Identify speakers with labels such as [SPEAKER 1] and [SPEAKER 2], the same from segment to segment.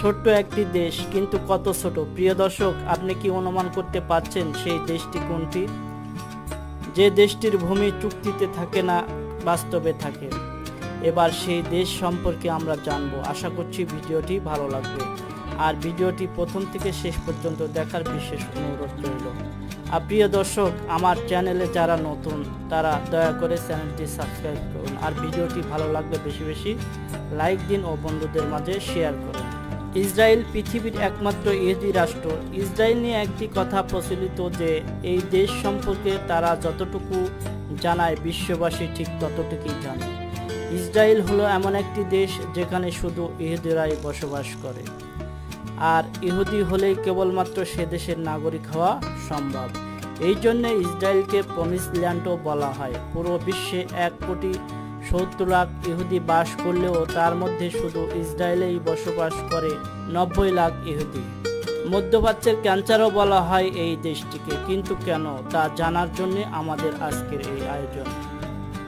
[SPEAKER 1] ছোট্ট একটি দেশ, কিন্তু কত ছোট। প্রিয় দর্শক, আপনি কি অনুমান করতে পারছেন সেই দেশটি কোনটি? যে দেশটির ভূমি চুক্তিতে থাকে না, বাস্তবে থাকে। এবার সেই দেশ সম্পর্কে আমরা জানবো। আশা করছি ভিডিওটি ভালো লাগবে, আর ভিডিওটি প্রথম থেকে শেষ পর্যন্ত দেখার বিশেষ অনুরোধ রইল। আর প্রিয় দর্শক, আমার চ্যানেলে যারা নতুন তারা দয়া করে চ্যানেলটি সাবস্ক্রাইব করুন, আর ভিডিওটি ভালো লাগলে বেশি বেশি লাইক দিন ও বন্ধুদের মাঝে শেয়ার করুন। ইসরায়েল পৃথিবীর একমাত্র ইহুদি রাষ্ট্র। ইসরায়েল নিয়ে একটি কথা প্রচলিত যে এই দেশ সম্পর্কে তারা যতটুকু জানায় বিশ্ববাসী ঠিক ততটুকুই জানে। ইসরায়েল হলো এমন একটি দেশ যেখানে শুধু ইহুদিরাই বসবাস করে, আর ইহুদি হলেই কেবলমাত্র সে দেশের নাগরিক হওয়া সম্ভব। এই জন্য ইসরায়েলকে প্রমিস ল্যান্ডও বলা হয়। পুরো বিশ্বে 1,70,00,000 ইহুদি বাস করলেও তার মধ্যে শুধু ইসরায়েলেই বসবাস করে 90 লাখ ইহুদি। মধ্যপ্রাচ্যের ক্যান্সারও বলা হয় এই দেশটিকে, কিন্তু কেন তা জানার জন্য আমাদের আজকের এই আয়োজন।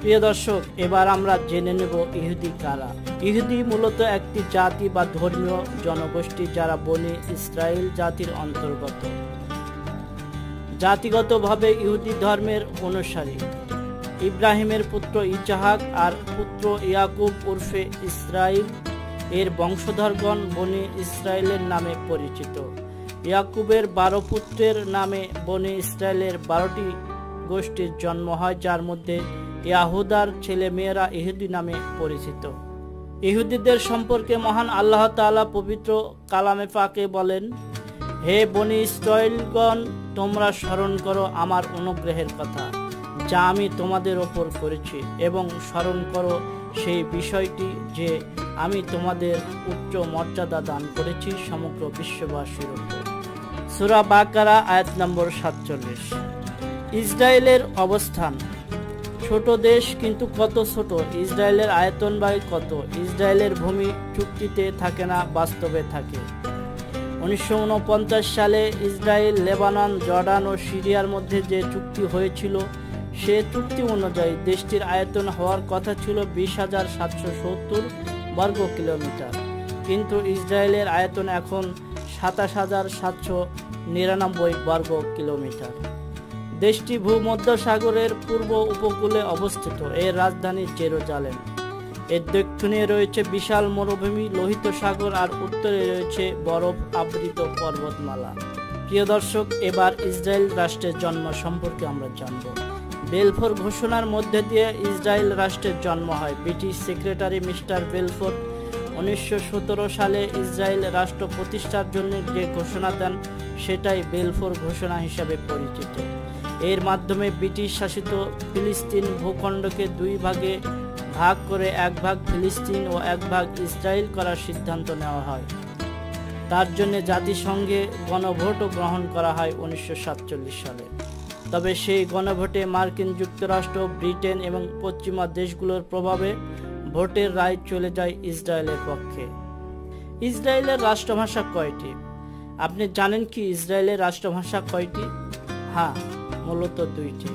[SPEAKER 1] প্রিয় দর্শক, এবার আমরা জেনে নেব ইহুদি কারা। ইহুদি মূলত একটি জাতি বা ধর্মীয় জনগোষ্ঠী যারা বনি ইসরায়েল জাতির অন্তর্গত। জাতিগতভাবে ইহুদি ধর্মের অনুসারী। ইব্রাহিমের পুত্র ইসহাক আর পুত্র ইয়াকুব উর্ফে ইসরাইল এর বংশধরগণ বনি ইসরায়েলের নামে পরিচিত। ইয়াকুবের 12 পুত্রের নামে বনি ইসরায়েলের 12টি গোষ্ঠীর জন্ম হয়, যার মধ্যে ইয়াহুদার ছেলে মেয়েরা ইহুদি নামে পরিচিত। ইহুদিদের সম্পর্কে মহান আল্লাহ তাআলা পবিত্র কালামে পাকে বলেন, হে বনি ইসরায়েলগণ, তোমরা স্মরণ করো আমার অনুগ্রহের কথা যা আমি তোমাদের ওপর করেছি, এবং স্মরণ করো সেই বিষয়টি যে আমি তোমাদের উচ্চ মর্যাদা দান করেছি সমগ্র বিশ্ববাসীর উপর। সূরা বাকারা আয়াত নম্বর 47। ইসরায়েলের অবস্থান। ছোট দেশ, কিন্তু কত ছোট। ইসরায়েলের আয়তন বাই কত? ইসরায়েলের ভূমি চুক্তিতে থাকে না, বাস্তবে থাকে। 1949 সালে ইসরায়েল, লেবানন, জর্ডান ও সিরিয়ার মধ্যে যে চুক্তি হয়েছিল, সে চুক্তি অনুযায়ী দেশটির আয়তন হওয়ার কথা ছিল 20,770 বর্গ কিলোমিটার, কিন্তু ইসরায়েলের আয়তন এখন 27,799 বর্গ কিলোমিটার। দেশটি ভূমধ্যসাগরের পূর্ব উপকূলে অবস্থিত। এর রাজধানী জেরুজালেম। এর দক্ষিণে রয়েছে বিশাল মরুভূমি, লোহিত সাগর, আর উত্তরে রয়েছে বরফ আবৃত পর্বতমালা। প্রিয় দর্শক, এবার ইসরায়েল রাষ্ট্রের জন্ম সম্পর্কে আমরা জানব। বেলফোর ঘোষণার মধ্যে দিয়ে ইসরায়েল রাষ্ট্রের জন্ম হয়। ব্রিটিশ সেক্রেটারি মিস্টার বেলফোর 1917 সালে ইসরায়েল রাষ্ট্র প্রতিষ্ঠার জন্য যে ঘোষণা দেন, সেটাই বেলফোর ঘোষণা হিসাবে পরিচিত। এর মাধ্যমে ব্রিটিশ শাসিত ফিলিস্তিন ভূখণ্ডকে 2 ভাগে ভাগ করে 1 ভাগ ফিলিস্তিন ও 1 ভাগ ইসরায়েল করার সিদ্ধান্ত নেওয়া হয়। তার জন্য জাতিসংঘে গণভোটও গ্রহণ করা হয় 1947 সালে। তবে সেই গণভোটে মার্কিন যুক্তরাষ্ট্র, ব্রিটেন এবং পশ্চিমা দেশগুলোর প্রভাবে ভোটের রায় চলে যায় ইসরায়েলের পক্ষে। ইসরায়েলের রাষ্ট্রভাষা কয়টি? আপনি জানেন কি ইসরায়েলের রাষ্ট্রভাষা কয়টি? হ্যাঁ, মূলত 2টি,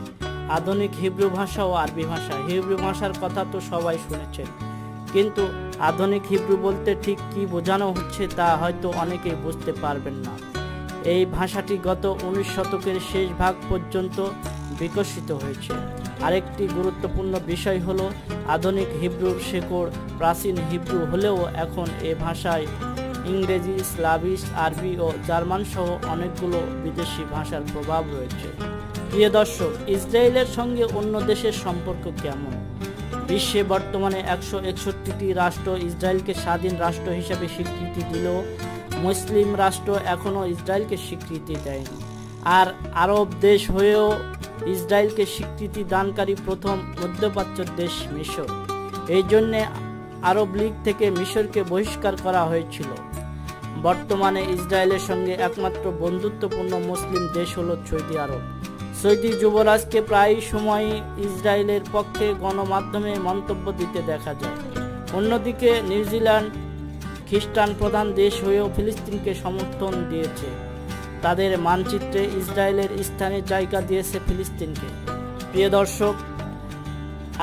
[SPEAKER 1] আধুনিক হিব্রু ভাষা ও আরবি ভাষা। হিব্রু ভাষার কথা তো সবাই শুনেছেন, কিন্তু আধুনিক হিব্রু বলতে ঠিক কি বোঝানো হচ্ছে তা হয়তো অনেকেই বুঝতে পারবেন না। এই ভাষাটি গত 19 শতকের শেষ ভাগ পর্যন্ত বিকশিত হয়েছে। আরেকটি গুরুত্বপূর্ণ বিষয় হলো, আধুনিক হিব্রুর শেকড় প্রাচীন হিব্রু হলেও এখন এ ভাষায় ইংরেজি, স্লাভিশ, আরবি ও জার্মান সহ অনেকগুলো বিদেশি ভাষার প্রভাব রয়েছে। প্রিয় দর্শক, ইসরায়েলের সঙ্গে অন্য দেশের সম্পর্ক কেমন? বিশ্বে বর্তমানে 161টি রাষ্ট্র ইসরায়েলকে স্বাধীন রাষ্ট্র হিসেবে স্বীকৃতি দিলেও মুসলিম রাষ্ট্র এখনও ইসরায়েলকে স্বীকৃতি দেয়নি। আর আরব দেশ হয়েও ইসরায়েলকে স্বীকৃতি দানকারী প্রথম মধ্যপ্রাচ্য দেশ মিশর। এই জন্যে আরব লীগ থেকে মিশরকে বহিষ্কার করা হয়েছিল। বর্তমানে ইসরায়েলের সঙ্গে একমাত্র বন্ধুত্বপূর্ণ মুসলিম দেশ হলো সৌদি আরব। সৌদি যুবরাজকে প্রায় সময়ই ইসরায়েলের পক্ষে গণমাধ্যমে মন্তব্য দিতে দেখা যায়। অন্যদিকে নিউজিল্যান্ড খ্রিস্টান প্রধান দেশ হয়েও ফিলিস্তিনকে সমর্থন দিয়েছে। তাদের মানচিত্রে ইসরায়েলের স্থানে জায়গা দিয়েছে ফিলিস্তিনকে। প্রিয় দর্শক,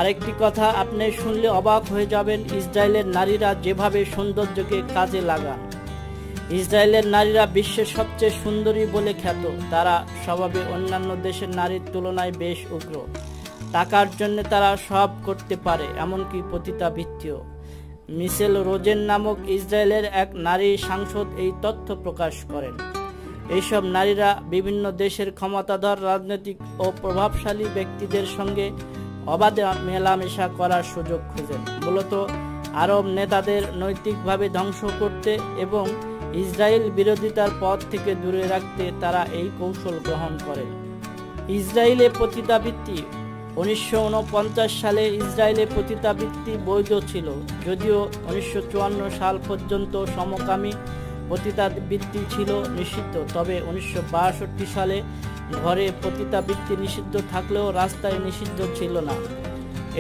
[SPEAKER 1] আরেকটি কথা আপনি শুনলে অবাক হয়ে যাবেন, ইসরায়েলের নারীরা যেভাবে সৌন্দর্যকে কাজে লাগান। ইসরায়েলের নারীরা বিশ্বের সবচেয়ে সুন্দরী বলে খ্যাত। তারা স্বভাবে অন্যান্য দেশের নারীর তুলনায় বেশ উগ্র। টাকার জন্য তারা সব করতে পারে, এমনকি পতিতাবৃত্তিও। মিশেল রোজেন নামক ইসরায়েলের এক নারী সাংসদ এই তথ্য প্রকাশ করেন। এইসব নারীরা বিভিন্ন দেশের ক্ষমতাধর রাজনৈতিক ও প্রভাবশালী ব্যক্তিদের সঙ্গে অবাধে মেলামেশা করার সুযোগ খোঁজেন, মূলত আরব নেতাদের নৈতিকভাবে ধ্বংস করতে এবং ইসরায়েল বিরোধিতার পথ থেকে দূরে রাখতে তারা এই কৌশল গ্রহণ করেন। ইসরায়েলে পতিতাবৃত্তি। 1949 সালে ইসরায়েলে পতিতাবৃত্তি বৈধ ছিল, যদিও 1954 সাল পর্যন্ত সমকামী পতিতাবৃত্তি ছিল নিষিদ্ধ। তবে 1962 সালে ঘরে পতিতাবৃত্তি নিষিদ্ধ থাকলেও রাস্তায় নিষিদ্ধ ছিল না।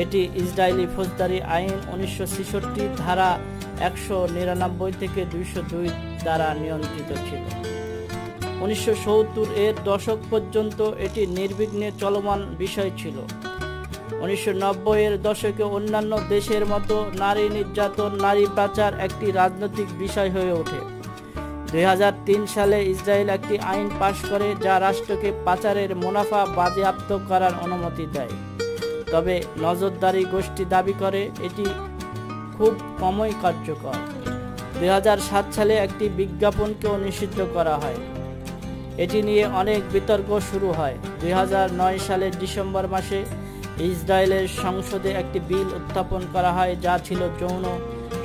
[SPEAKER 1] এটি ইসরায়েলি ফৌজদারি আইন 1966 ধারা 199 থেকে 202 দ্বারা নিয়ন্ত্রিত ছিল। 1970 এর দশক পর্যন্ত এটি নির্বিঘ্নে চলমান বিষয় ছিল। 1990 এর দশকে অন্যান্য দেশের মতো নারী নির্যাতন, নারী পাচার একটি রাজনৈতিক বিষয় হয়ে ওঠে। 2003 সালে ইসরায়েল একটি আইন পাশ করে যা রাষ্ট্রকে পাচারের মুনাফা বাজেয়াপ্ত করার অনুমতি দেয়। তবে নজরদারি গোষ্ঠী দাবি করে এটি খুব কমই কার্যকর। 2007 সালে একটি বিজ্ঞাপনকেও নিষিদ্ধ করা হয়। এটি নিয়ে অনেক বিতর্ক শুরু হয়। 2009 সালের ডিসেম্বর মাসে ইসরায়েলের সংসদে একটি বিল উত্থাপন করা হয় যা ছিল যৌন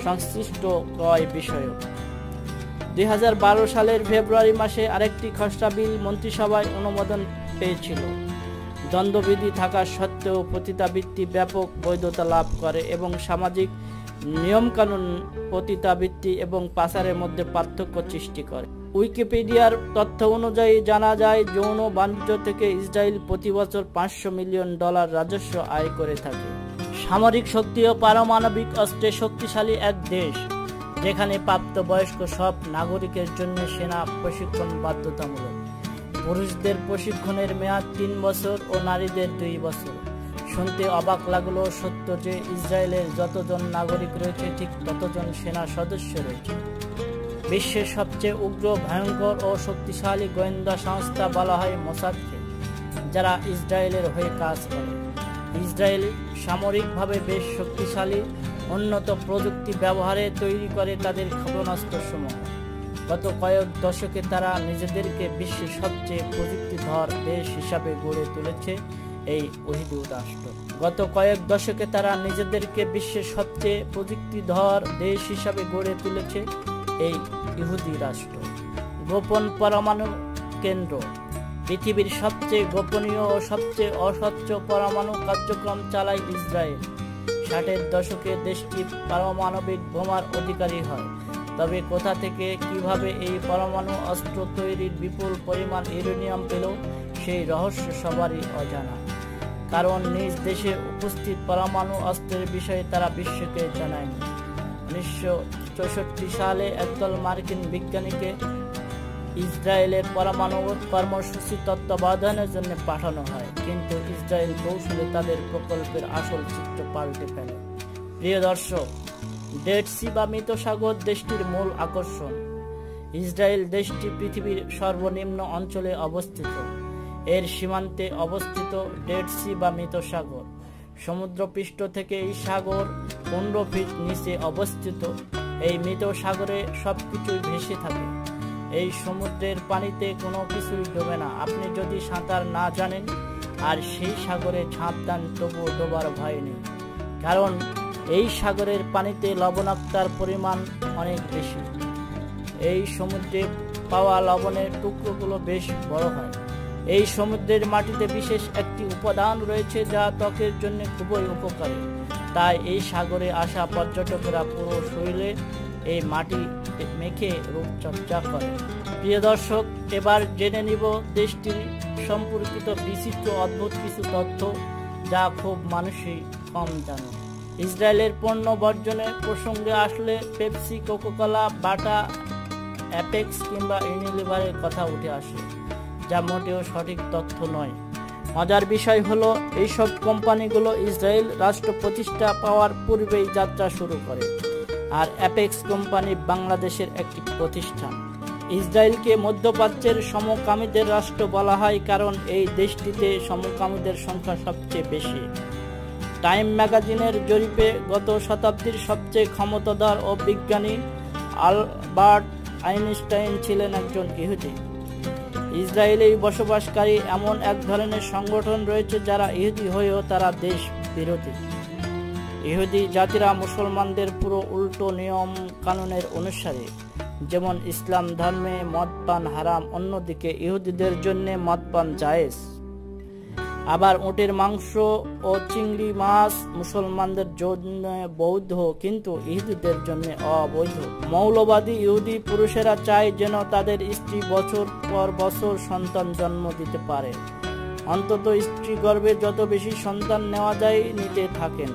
[SPEAKER 1] সংশ্লিষ্ট ক্রয় বিষয়ক। 2012 সালের ফেব্রুয়ারি মাসে আরেকটি খসড়া বিল মন্ত্রিসভায় অনুমোদন পেয়েছিল। দ্বন্দ্ববিধি থাকা সত্ত্বেও পতিতাবৃত্তি ব্যাপক বৈধতা লাভ করে এবং সামাজিক নিয়মকানুন পতিতাবৃত্তি এবং পাচারের মধ্যে পার্থক্য সৃষ্টি করে। উইকিপিডিয়ার তথ্য অনুযায়ী জানা যায়, যৌন বাণিজ্য থেকে ইসরায়েল প্রতি বছর $500 মিলিয়ন রাজস্ব আয় করে থাকে। সামরিক শক্তি ও পারমাণবিক অস্ত্রে শক্তিশালী এক দেশ, যেখানে প্রাপ্তবয়স্ক সব নাগরিকের জন্য সেনা প্রশিক্ষণ বাধ্যতামূলক। পুরুষদের প্রশিক্ষণের মেয়াদ 3 বছর ও নারীদের 2 বছর। শুনতে অবাক লাগলেও সত্য যে ইসরায়েলের যতজন নাগরিক রয়েছে ঠিক ততজন সেনা সদস্য রয়েছে। বিশ্বের সবচেয়ে উগ্র, ভয়ঙ্কর ও শক্তিশালী গোয়েন্দা সংস্থা বলা হয় মোসাদকে, যারা ইসরায়েলের হয়ে কাজ করে। ইসরায়েল সামরিকভাবে বেশ শক্তিশালী, উন্নত প্রযুক্তি ব্যবহারে তৈরি করে তাদের ক্ষেপণাস্ত্রসমূহ। গত কয়েক দশকে তারা নিজেদেরকে বিশ্বের সবচেয়ে প্রযুক্তিধর দেশ হিসাবে গড়ে তুলেছে এই ইহুদি রাষ্ট্র। গত কয়েক দশকে তারা নিজেদেরকে বিশ্বের সবচেয়ে প্রযুক্তিধর দেশ হিসাবে গড়ে তুলেছে এই ইহুদি রাষ্ট্র। গোপন পরমাণু কেন্দ্র। পৃথিবীর সবচেয়ে গোপনীয় ও সবচেয়ে অস্বচ্ছ পরমাণু কার্যক্রম চালায় ইসরায়েল। 60-এর দশকে দেশটি পারমাণবিক বোমার অধিকারী হয়। তবে কোথা থেকে কিভাবে এই পরমাণু অস্ত্র তৈরির বিপুল পরিমাণ ইউরেনিয়াম পেল সেই রহস্য সবারই অজানা, কারণ নিজ দেশে উপস্থিত পরমাণু অস্ত্রের বিষয়ে তারা বিশ্বকে জানায়নি। 1964 সালে একদল মার্কিন বিজ্ঞানীকে ইসরায়েলের পরমাণু কর্মসূচি তত্ত্বাবধানের জন্য পাঠানো হয়, কিন্তু ইসরায়েল কৌশলে তাদের প্রকল্পের আসল চিত্র পাল্টে ফেলে। প্রিয় দর্শক, ডেড সি বা মৃত সাগর দেশটির মূল আকর্ষণ। ইসরায়েল দেশটি পৃথিবীর সর্বনিম্ন অঞ্চলে অবস্থিত। এর সীমান্তে অবস্থিত ডেড সি বা মৃত সাগর। সমুদ্রপৃষ্ঠ থেকে এই সাগর 15 ফিট নিচে অবস্থিত। এই মৃত সাগরে সবকিছুই ভেসে থাকে। এই সমুদ্রের পানিতে কোনো কিছুই ডোবে না। আপনি যদি সাঁতার না জানেন আর সেই সাগরে ঝাঁপ দেন তবুও ডোবার ভয় নেই, কারণ এই সাগরের পানিতে লবণাক্ততার পরিমাণ অনেক বেশি। এই সমুদ্রে পাওয়া লবণের টুকরোগুলো বেশ বড় হয়। এই সমুদ্রের মাটিতে বিশেষ একটি উপাদান রয়েছে যা ত্বকের জন্য খুবই উপকারী। তাই এই সাগরে আসা পর্যটকেরা পুরো শরীরে এই মাটি মেখে রূপচর্চা করে। প্রিয় দর্শক, এবার জেনে নিব দেশটির সম্পর্কিত বিচিত্র অদ্ভুত কিছু তথ্য যা খুব মানুষই কম জানে। ইসরায়েলের পণ্য বর্জনের প্রসঙ্গে আসলে পেপসি, কোকাকোলা, বাটা, অ্যাপেক্স কিংবা ইউনিলিভারের কথা উঠে আসে, যা মোটেও সঠিক তথ্য নয়। মজার বিষয় হলো এইসব কোম্পানিগুলো ইসরায়েল রাষ্ট্র প্রতিষ্ঠা পাওয়ার পূর্বেই যাত্রা শুরু করে, আর অ্যাপেক্স কোম্পানি বাংলাদেশের একটি প্রতিষ্ঠান। ইসরায়েলকে মধ্যপ্রাচ্যের সমকামীদের রাষ্ট্র বলা হয় কারণ এই দেশটিতে সমকামীদের সংখ্যা সবচেয়ে বেশি। টাইম ম্যাগাজিনের জরিপে গত শতাব্দীর সবচেয়ে ক্ষমতাধর ও বিজ্ঞানী আলবার্ট আইনস্টাইন ছিলেন একজন ইহুদি। ইসরায়েলে বসবাসকারী এমন এক ধরনের সংগঠন রয়েছে যারা ইহুদি হয়েও তারা দেশ বিরোধী। ইহুদি জাতিরা মুসলমানদের পুরো উল্টো নিয়ম কানুনের অনুসারে, যেমন ইসলাম ধর্মে মদ পান হারাম, অন্যদিকে ইহুদিদের জন্য মদ পান জায়েজ। আবার উটের মাংস ও চিংড়ি মাছ মুসলমানদের জন্য বৈধ, কিন্তু ইহুদিদের জন্য অবৈধ। মৌলবাদী ইহুদি পুরুষেরা চায় যেন তাদের স্ত্রী বছর পর বছর সন্তান জন্ম দিতে পারে, অন্তত স্ত্রী গর্ভে যত বেশি সন্তান নেওয়া যায় নিতে থাকেন।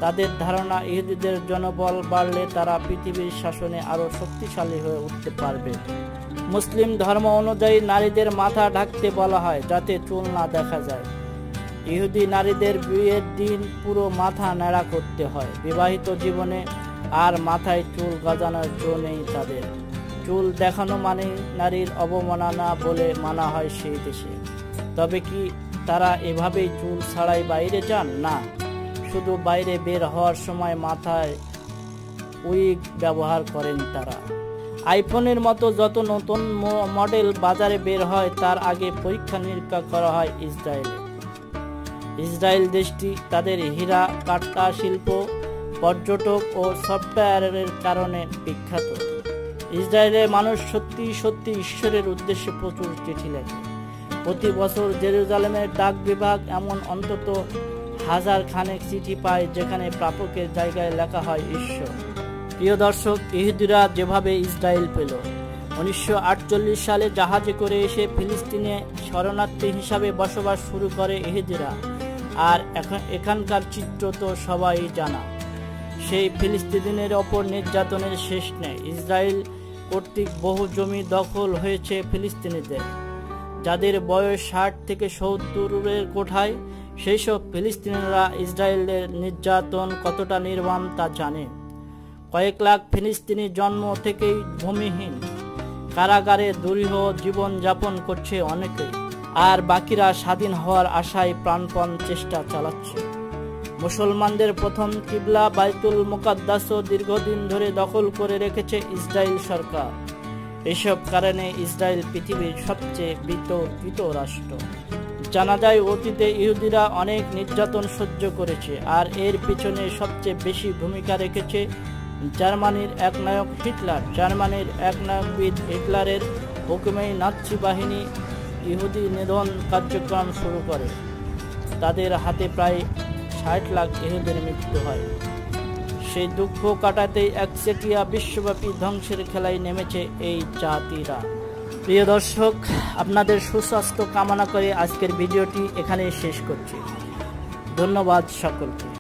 [SPEAKER 1] তাদের ধারণা ইহুদিদের জনবল বাড়লে তারা পৃথিবীর শাসনে আরো শক্তিশালী হয়ে উঠতে পারবে। মুসলিম ধর্ম অনুযায়ী নারীদের মাথা ঢাকতে বলা হয় যাতে চুল না দেখা যায়। ইহুদি নারীদের বিয়ের দিন পুরো মাথা ন্যাড়া করতে হয়। বিবাহিত জীবনে আর মাথায় চুল গজানোর জো নেই তাদের। চুল দেখানো মানে নারীর অবমাননা বলে মানা হয় সেই দেশে। তবে কি তারা এভাবেই চুল ছাড়াই বাইরে যান? না, শুধু বাইরে বের হওয়ার সময় মাথায় উইগ ব্যবহার করেন তারা। আইফোনের মতো যত নতুন মডেল বাজারে বের হয় তার আগে পরীক্ষা নিরীক্ষা করা হয় ইসরায়েলে। ইসরায়েল দেশটি তাদের হীরা কাটা শিল্প, পর্যটক ও সফটওয়্যারের কারণে বিখ্যাত। ইসরায়েলের মানুষ সত্যি সত্যি ঈশ্বরের উদ্দেশ্যে প্রচুর চিঠি লেখে। প্রতি বছর জেরুজালেমের ডাক বিভাগ এমন অন্তত 1000 খানেক চিঠি পায় যেখানে প্রাপকের জায়গায় লেখা হয় ঈশ্বর। প্রিয় দর্শক, ইহুদিরা যেভাবে ইসরায়েল পেল, 1948 সালে জাহাজে করে এসে ফিলিস্তিনে শরণার্থী হিসাবে বসবাস শুরু করে ইহুদিরা। আর এখানকার চিত্র তো সবাই জানা। সেই ফিলিস্তিনিদের ওপর নির্যাতনের শেষ নেই। ইসরায়েল কর্তৃক বহু জমি দখল হয়েছে ফিলিস্তিনিদের, যাদের বয়স 60 থেকে 70-এর কোঠায়। সেই সব ফিলিস্তিনিরা ইসরায়েলের নির্যাতন কতটা নির্মম তা জানে। কয়েক লাখ ফিলিস্তিনি জন্ম থেকেই ভূমিহীন, কারাগারে দুরূহ জীবন যাপন করছে অনেকেই, আর বাকিরা স্বাধীন হওয়ার আশায় প্রাণপণ চেষ্টা চালাচ্ছে। মুসলমানদের প্রথম কিবলা বাইতুল মুকাদ্দাসও দীর্ঘদিন ধরে দখল করে রেখেছে ইসরায়েল সরকার। এসব কারণে ইসরায়েল পৃথিবীর সবচেয়ে বিতর্কিত রাষ্ট্র। জানা যায় অতীতে ইহুদিরা অনেক নির্যাতন সহ্য করেছে, আর এর পিছনে সবচেয়ে বেশি ভূমিকা রেখেছে জার্মানির একনায়ক হিটলার। জার্মানির একনায়কবিদ হিটলারের হুকুমেই নাৎসি বাহিনী ইহুদি নিধন কার্যক্রম শুরু করে। তাদের হাতে প্রায় 60 লাখ ইহুদির মৃত্যু হয়। সেই দুঃখ কাটাতেই একচেটিয়া বিশ্বব্যাপী ধ্বংসের খেলায় নেমেছে এই জাতিরা। প্রিয় দর্শক, আপনাদের সুস্বাস্থ্য কামনা করে আজকের ভিডিওটি এখানে শেষ করছি। ধন্যবাদ সকলকে।